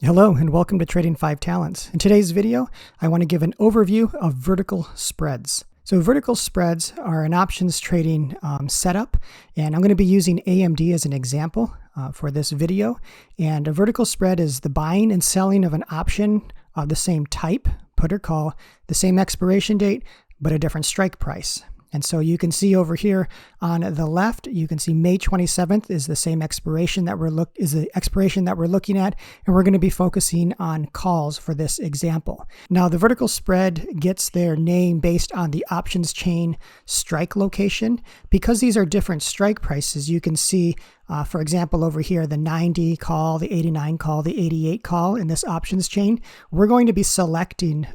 Hello and welcome to Trading 5 Talents. In today's video, I want to give an overview of vertical spreads. So vertical spreads are an options trading setup, and I'm going to be using AMD as an example for this video. And a vertical spread is the buying and selling of an option of the same type, put or call, the same expiration date, but a different strike price. And so you can see over here on the left, you can see May 27th is the same expiration that we're looking at, and we're going to be focusing on calls for this example. Now, the vertical spread gets their name based on the options chain strike location. Because these are different strike prices, you can see, for example, over here, the 90 call, the 89 call, the 88 call in this options chain. We're going to be selecting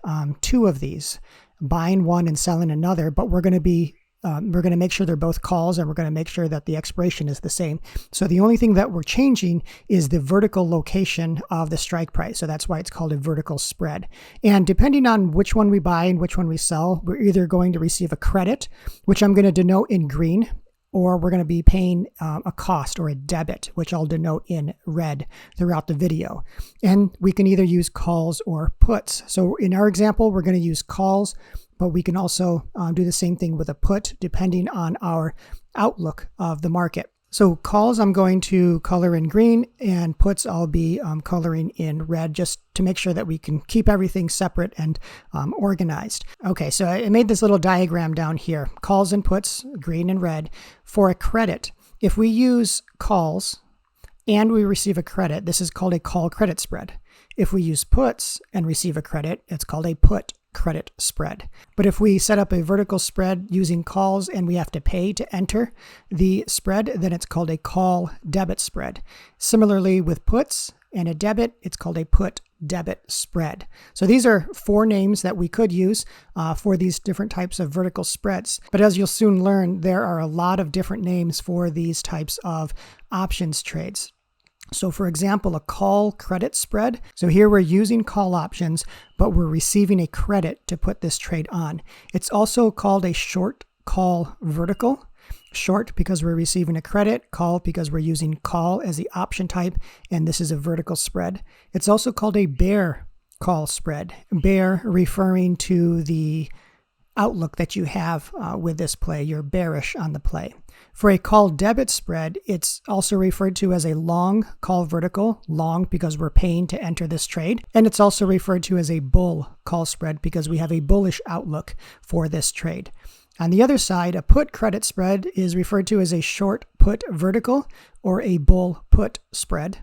two of these, buying one and selling another, but we're going to make sure they're both calls, and we're going to make sure that the expiration is the same. So the only thing that we're changing is the vertical location of the strike price. So that's why it's called a vertical spread. And depending on which one we buy and which one we sell, we're either going to receive a credit, which I'm going to denote in green, or we're going to be paying a cost or a debit, which I'll denote in red throughout the video. And we can either use calls or puts. So in our example, we're going to use calls, but we can also do the same thing with a put depending on our outlook of the market. So calls I'm going to color in green, and puts I'll be coloring in red, just to make sure that we can keep everything separate and organized. Okay, so I made this little diagram down here. Calls and puts, green and red. For a credit, if we use calls and we receive a credit, this is called a call credit spread. If we use puts and receive a credit, it's called a put credit spread. But if we set up a vertical spread using calls and we have to pay to enter the spread, then it's called a call debit spread. Similarly with puts and a debit, it's called a put debit spread. So these are four names that we could use for these different types of vertical spreads. But as you'll soon learn, there are a lot of different names for these types of options trades. So for example, a call credit spread. So here we're using call options, but we're receiving a credit to put this trade on. It's also called a short call vertical. Short because we're receiving a credit, call because we're using call as the option type, and this is a vertical spread. It's also called a bear call spread. Bear referring to the outlook that you have with this play. You're bearish on the play. For a call debit spread, it's also referred to as a long call vertical, long because we're paying to enter this trade. And it's also referred to as a bull call spread because we have a bullish outlook for this trade. On the other side, a put credit spread is referred to as a short put vertical or a bull put spread.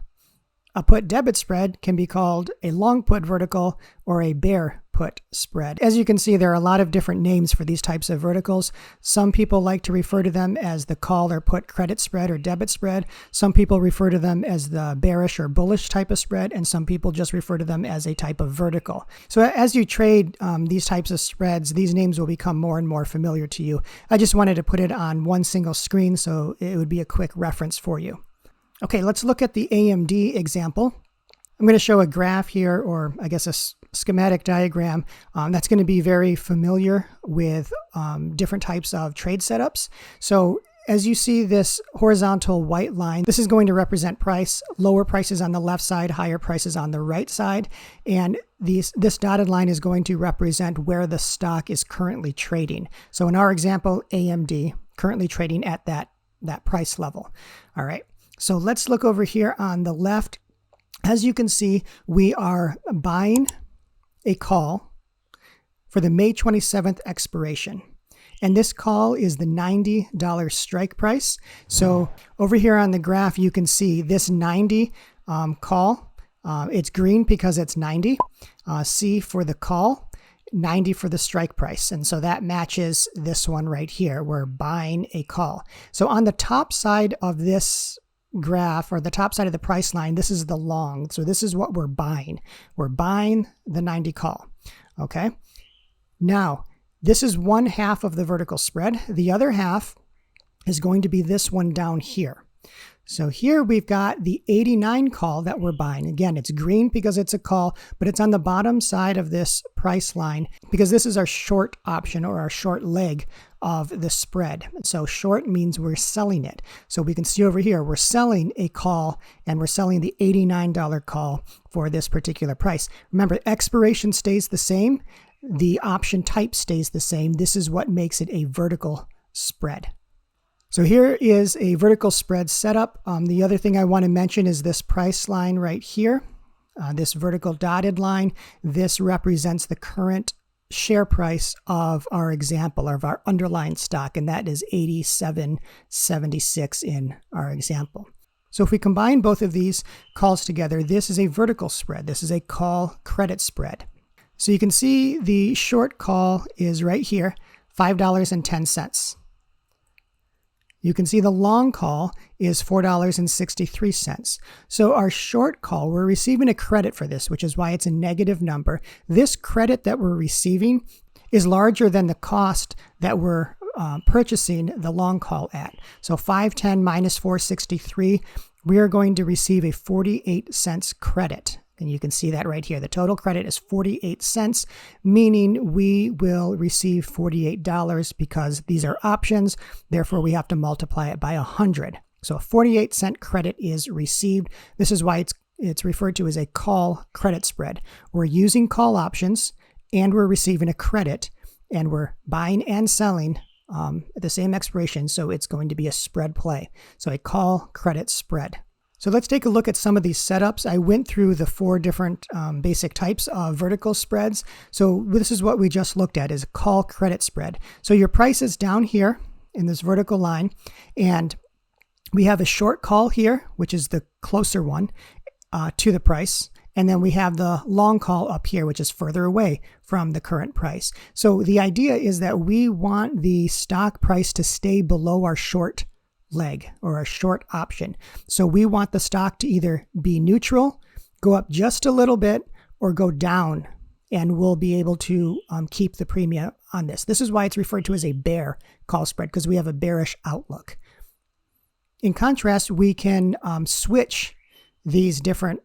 A put debit spread can be called a long put vertical or a bear put spread. As you can see, there are a lot of different names for these types of verticals. Some people like to refer to them as the call or put credit spread or debit spread. Some people refer to them as the bearish or bullish type of spread, and some people just refer to them as a type of vertical. So as you trade these types of spreads, these names will become more and more familiar to you. I just wanted to put it on one single screen so it would be a quick reference for you. Okay, let's look at the AMD example. I'm going to show a graph here, or I guess a schematic diagram that's going to be very familiar with different types of trade setups. So as you see this horizontal white line, this is going to represent price, lower prices on the left side, higher prices on the right side. And this dotted line is going to represent where the stock is currently trading. So in our example, AMD currently trading at that price level. All right. So let's look over here on the left. As you can see, we are buying a call for the May 27th expiration. And this call is the $90 strike price. So over here on the graph, you can see this 90 call. It's green because it's 90. C for the call, 90 for the strike price. And so that matches this one right here. We're buying a call. So on the top side of this graph, or the top side of the price line, this is the long. So this is what we're buying. We're buying the 90 call. Okay. Now, this is one half of the vertical spread. The other half is going to be this one down here. So here we've got the 89 call that we're buying. Again, it's green because it's a call, but it's on the bottom side of this price line because this is our short option or our short leg of the spread. So short means we're selling it. So we can see over here, we're selling a call and we're selling the $89 call for this particular price. Remember, expiration stays the same. The option type stays the same. This is what makes it a vertical spread. So here is a vertical spread setup. The other thing I want to mention is this price line right here, this vertical dotted line. This represents the current share price of our example, of our underlying stock, and that is 87.76 in our example. So if we combine both of these calls together, this is a vertical spread. This is a call credit spread. So you can see the short call is right here, $5.10. You can see the long call is $4.63. So our short call, we're receiving a credit for this, which is why it's a negative number. This credit that we're receiving is larger than the cost that we're purchasing the long call at. So 510 minus 463, we are going to receive a 48 cents credit. And you can see that right here. The total credit is 48 cents, meaning we will receive $48 because these are options. Therefore, we have to multiply it by 100. So a 48 cent credit is received. This is why it's referred to as a call credit spread. We're using call options and we're receiving a credit and we're buying and selling at the same expiration. So it's going to be a spread play. So a call credit spread. So let's take a look at some of these setups. I went through the 4 different basic types of vertical spreads. So this is what we just looked at, is a call credit spread. So your price is down here in this vertical line, and we have a short call here, which is the closer one to the price. And then we have the long call up here, which is further away from the current price. So the idea is that we want the stock price to stay below our short leg or a short option. So we want the stock to either be neutral, go up just a little bit, or go down, and we'll be able to keep the premium on this. This is why it's referred to as a bear call spread, because we have a bearish outlook. In contrast, we can switch these different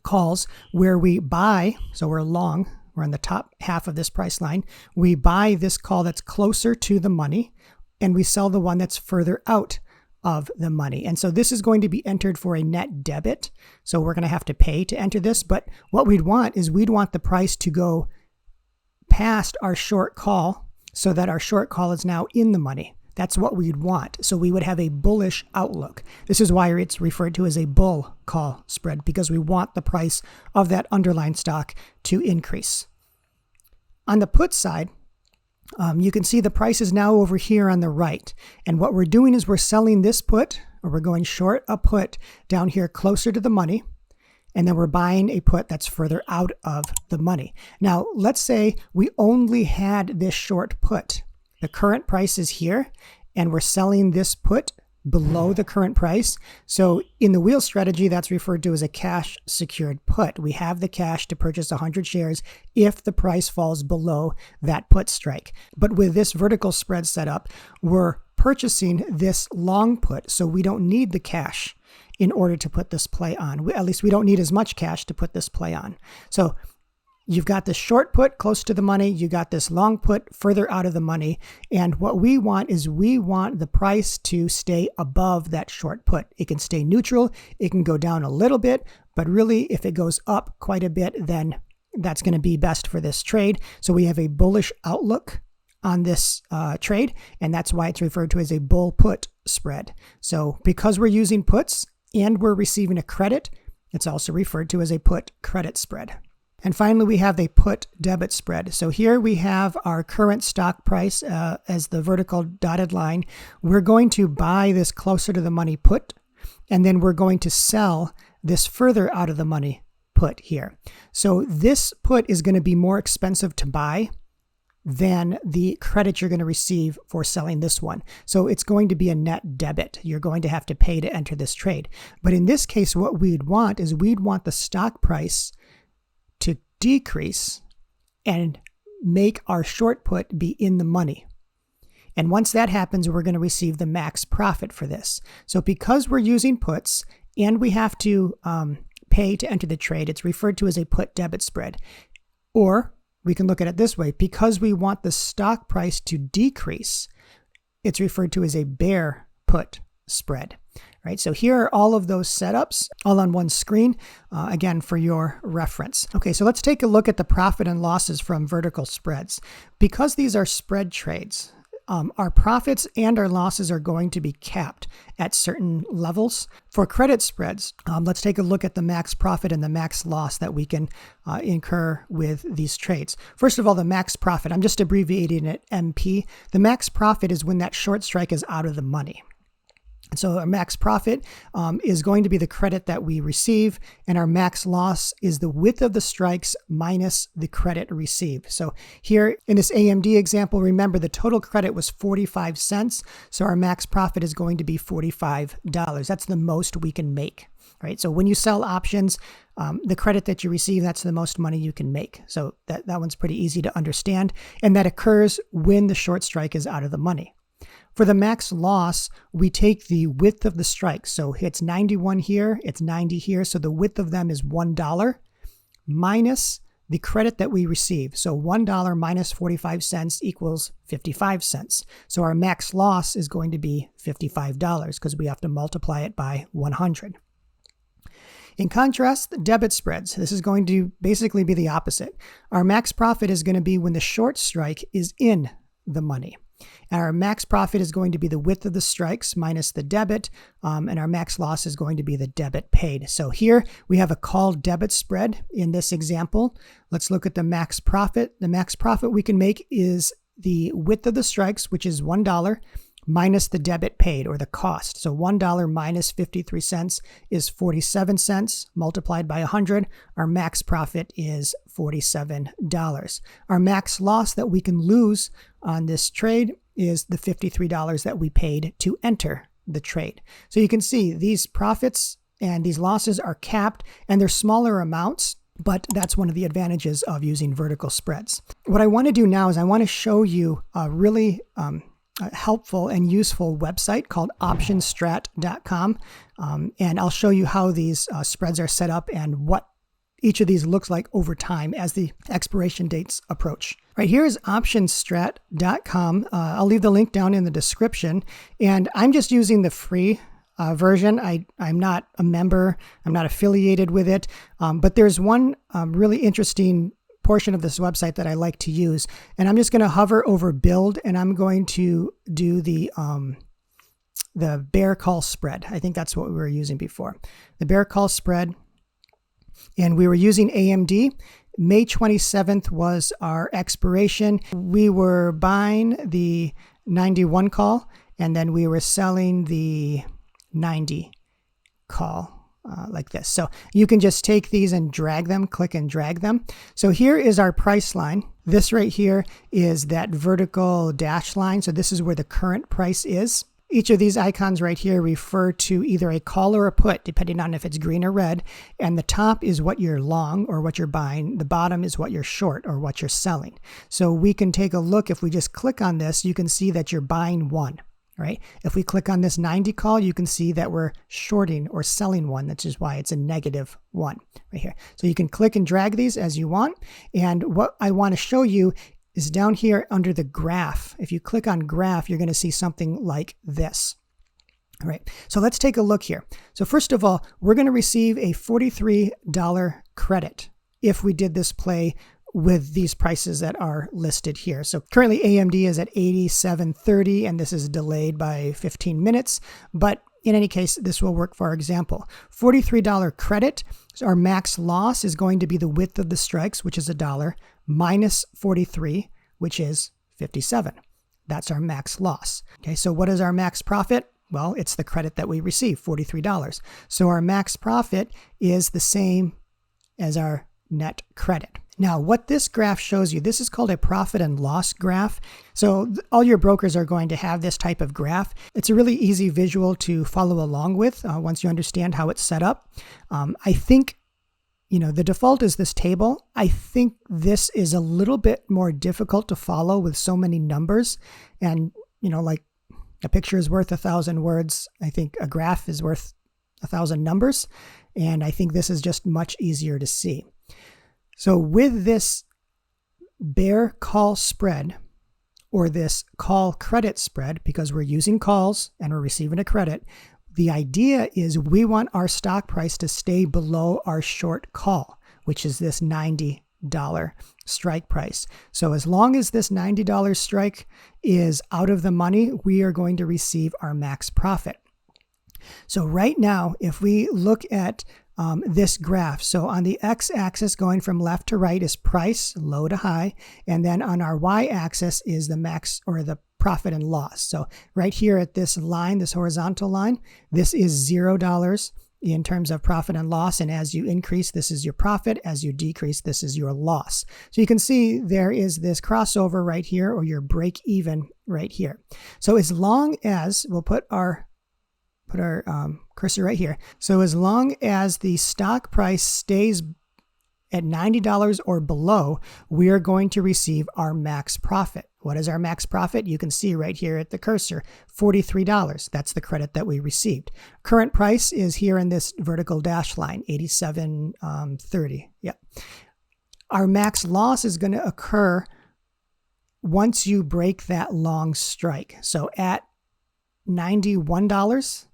calls where we buy, so we're long, we're on the top half of this price line, we buy this call that's closer to the money, and we sell the one that's further out of the money. And so this is going to be entered for a net debit. So we're going to have to pay to enter this. But what we'd want is we'd want the price to go past our short call so that our short call is now in the money. That's what we'd want. So we would have a bullish outlook. This is why it's referred to as a bull call spread, because we want the price of that underlying stock to increase. On the put side, you can see the price is now over here on the right. And what we're doing is we're selling this put, or we're going short a put down here closer to the money. And then we're buying a put that's further out of the money. Now, let's say we only had this short put. The current price is here, and we're selling this put below the current price. So in the wheel strategy, that's referred to as a cash secured put. We have the cash to purchase 100 shares if the price falls below that put strike. But with this vertical spread setup, we're purchasing this long put, so we don't need the cash in order to put this play on. At least we don't need as much cash to put this play on. So you've got this short put close to the money. You got this long put further out of the money. And what we want is we want the price to stay above that short put. It can stay neutral. It can go down a little bit. But really, if it goes up quite a bit, then that's going to be best for this trade. So we have a bullish outlook on this trade. And that's why it's referred to as a bull put spread. So because we're using puts and we're receiving a credit, it's also referred to as a put credit spread. And finally, we have a put debit spread. So here we have our current stock price as the vertical dotted line. We're going to buy this closer to the money put, and then we're going to sell this further out of the money put here. So this put is going to be more expensive to buy than the credit you're going to receive for selling this one. So it's going to be a net debit. You're going to have to pay to enter this trade. But in this case, what we'd want is we'd want the stock price to decrease and make our short put be in the money. And once that happens, we're going to receive the max profit for this. So because we're using puts and we have to pay to enter the trade, it's referred to as a put debit spread. Or we can look at it this way: because we want the stock price to decrease, it's referred to as a bear put spread. Right, so here are all of those setups all on one screen, again, for your reference. Okay, so let's take a look at the profit and losses from vertical spreads. Because these are spread trades, our profits and our losses are going to be capped at certain levels. For credit spreads, let's take a look at the max profit and the max loss that we can incur with these trades. First of all, the max profit, I'm just abbreviating it MP. The max profit is when that short strike is out of the money. So our max profit is going to be the credit that we receive, and our max loss is the width of the strikes minus the credit received. So here in this AMD example, remember the total credit was 45 cents. So our max profit is going to be $45. That's the most we can make, right? So when you sell options, the credit that you receive, that's the most money you can make. So that one's pretty easy to understand. And that occurs when the short strike is out of the money. For the max loss, we take the width of the strike. So it's 91 here, it's 90 here. So the width of them is $1 minus the credit that we receive. So $1 minus 45 cents equals 55 cents. So our max loss is going to be $55 because we have to multiply it by 100. In contrast, the debit spreads, this is going to basically be the opposite. Our max profit is going to be when the short strike is in the money. Our max profit is going to be the width of the strikes minus the debit, and our max loss is going to be the debit paid. So here we have a call debit spread in this example. Let's look at the max profit. The max profit we can make is the width of the strikes, which is $1, minus the debit paid, or the cost. So $1 minus 53 cents is 47 cents multiplied by 100. Our max profit is $47. Our max loss that we can lose on this trade is the $53 that we paid to enter the trade. So you can see these profits and these losses are capped, and they're smaller amounts, but that's one of the advantages of using vertical spreads. What I want to do now is I want to show you a really helpful and useful website called optionstrat.com. And I'll show you how these spreads are set up and what each of these looks like over time as the expiration dates approach. Right here is optionstrat.com. I'll leave the link down in the description. And I'm just using the free version. I'm not a member. I'm not affiliated with it. But there's one really interesting portion of this website that I like to use. And I'm just going to hover over build, and I'm going to do the bear call spread. I think that's what we were using before. The bear call spread. And we were using AMD. May 27th was our expiration. We were buying the 91 call, and then we were selling the 90 call. Like this. So you can just take these and drag them, click and drag them. So here is our price line. This right here is that vertical dash line. So this is where the current price is. Each of these icons right here refer to either a call or a put, depending on if it's green or red. And the top is what you're long or what you're buying. The bottom is what you're short or what you're selling. So we can take a look. If we just click on this, you can see that you're buying one. Right? If we click on this 90 call, you can see that we're shorting or selling one, which is why it's a -1 right here. So you can click and drag these as you want. And what I want to show you is down here under the graph. If you click on graph, you're going to see something like this. All right, so let's take a look here. So first of all, we're going to receive a $43 credit if we did this play with these prices that are listed here. So currently AMD is at 87.30, and this is delayed by 15 minutes. But in any case, this will work for our example. $43 credit. So our max loss is going to be the width of the strikes, which is $1, minus 43, which is 57. That's our max loss. Okay, so what is our max profit? Well, it's the credit that we receive, $43. So our max profit is the same as our net credit. Now, what this graph shows you, this is called a profit and loss graph. So all your brokers are going to have this type of graph. It's a really easy visual to follow along with once you understand how it's set up. I think, the default is this table. I think this is a little bit more difficult to follow with so many numbers. And like a picture is worth 1,000 words. I think a graph is worth 1,000 numbers. And I think this is just much easier to see. So with this bear call spread, or this call credit spread, because we're using calls and we're receiving a credit, the idea is we want our stock price to stay below our short call, which is this $90 strike price. So as long as this $90 strike is out of the money, we are going to receive our max profit. So right now, if we look at this graph, so on the x-axis going from left to right is price, low to high, and then on our y-axis is the max, or the profit and loss. So right here at this line, this horizontal line, this is $0 in terms of profit and loss, and as you increase, this is your profit. As you decrease, this is your loss. So you can see there is this crossover right here, or your break even right here. So as long as we'll put our cursor right here. So as long as the stock price stays at $90 or below, we are going to receive our max profit. What is our max profit? You can see right here at the cursor, $43. That's the credit that we received. Current price is here in this vertical dash line, 87.30. Yeah. Our max loss is going to occur once you break that long strike. So at $91,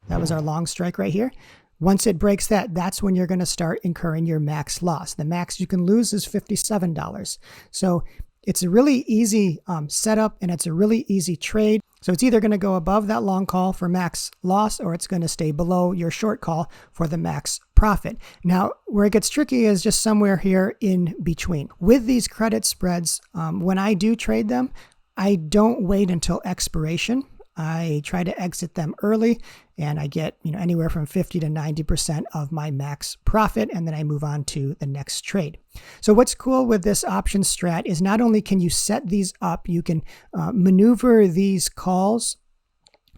that was our long strike right here. Once it breaks that, that's when you're going to start incurring your max loss. The max you can lose is $57. So it's a really easy setup, and it's a really easy trade. So it's either going to go above that long call for max loss, or it's going to stay below your short call for the max profit. Now, where it gets tricky is just somewhere here in between. With these credit spreads, when I do trade them, I don't wait until expiration. I try to exit them early, and I get anywhere from 50 to 90% of my max profit, and then I move on to the next trade. So what's cool with this option strat is not only can you set these up, you can maneuver these calls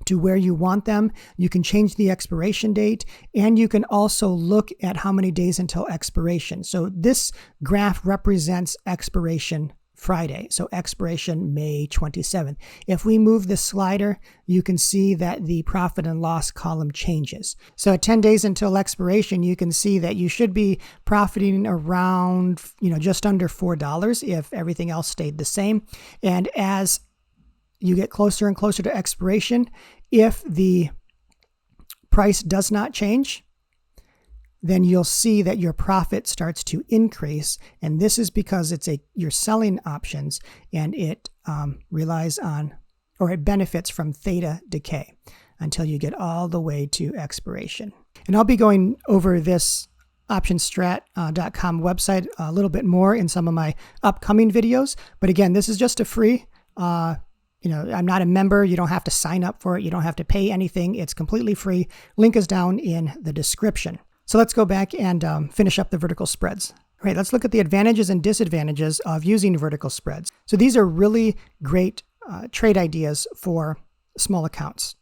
to where you want them. You can change the expiration date, and you can also look at how many days until expiration. So this graph represents expiration Friday, so expiration May 27th. If we move the slider, you can see that the profit and loss column changes. So at 10 days until expiration, you can see that you should be profiting around, just under $4 if everything else stayed the same. And as you get closer and closer to expiration, if the price does not change, then you'll see that your profit starts to increase. And this is because you're selling options, and it relies on, or it benefits from theta decay until you get all the way to expiration. And I'll be going over this optionstrat.com website a little bit more in some of my upcoming videos. But again, this is just a free, I'm not a member. You don't have to sign up for it. You don't have to pay anything. It's completely free. Link is down in the description. So let's go back and finish up the vertical spreads. All right, let's look at the advantages and disadvantages of using vertical spreads. So these are really great trade ideas for small accounts.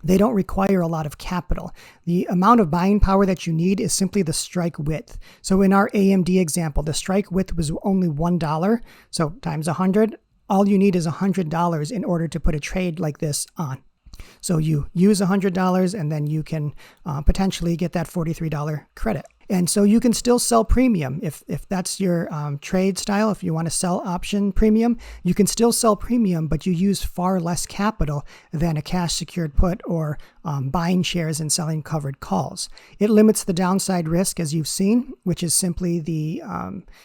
They don't require a lot of capital. The amount of buying power that you need is simply the strike width. So in our AMD example, the strike width was only $1. So times 100, all you need is $100 in order to put a trade like this on. So you use $100, and then you can potentially get that $43 credit. And so you can still sell premium if that's your trade style. If you want to sell option premium, you can still sell premium, but you use far less capital than a cash secured put or buying shares and selling covered calls. It limits the downside risk, as you've seen, which is simply the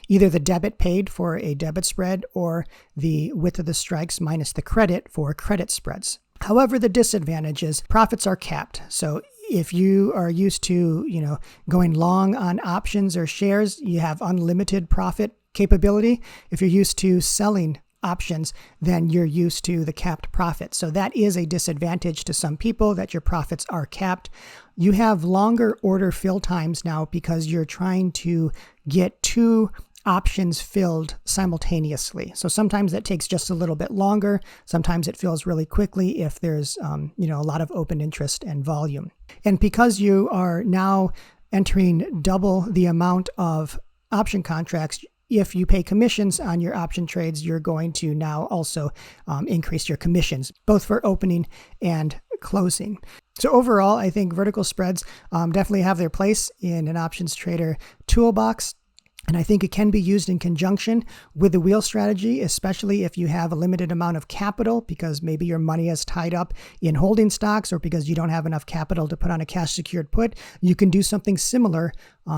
either the debit paid for a debit spread or the width of the strikes minus the credit for credit spreads. However, the disadvantage is profits are capped. So if you are used to, going long on options or shares, you have unlimited profit capability. If you're used to selling options, then you're used to the capped profit. So that is a disadvantage to some people, that your profits are capped. You have longer order fill times now because you're trying to get two options filled simultaneously. So sometimes that takes just a little bit longer. Sometimes it fills really quickly if there's, a lot of open interest and volume. And because you are now entering double the amount of option contracts, if you pay commissions on your option trades, you're going to now also increase your commissions, both for opening and closing. So overall, I think vertical spreads definitely have their place in an options trader toolbox. And I think it can be used in conjunction with the wheel strategy, especially if you have a limited amount of capital because maybe your money is tied up in holding stocks or because you don't have enough capital to put on a cash secured put. You can do something similar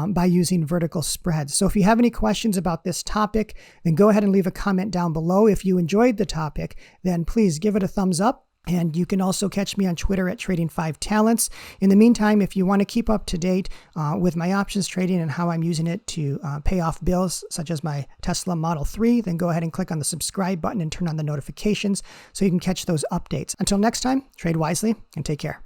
by using vertical spreads. So if you have any questions about this topic, then go ahead and leave a comment down below. If you enjoyed the topic, then please give it a thumbs up. And you can also catch me on Twitter at Trading5Talents. In the meantime, if you want to keep up to date with my options trading and how I'm using it to pay off bills, such as my Tesla Model 3, then go ahead and click on the subscribe button and turn on the notifications so you can catch those updates. Until next time, trade wisely and take care.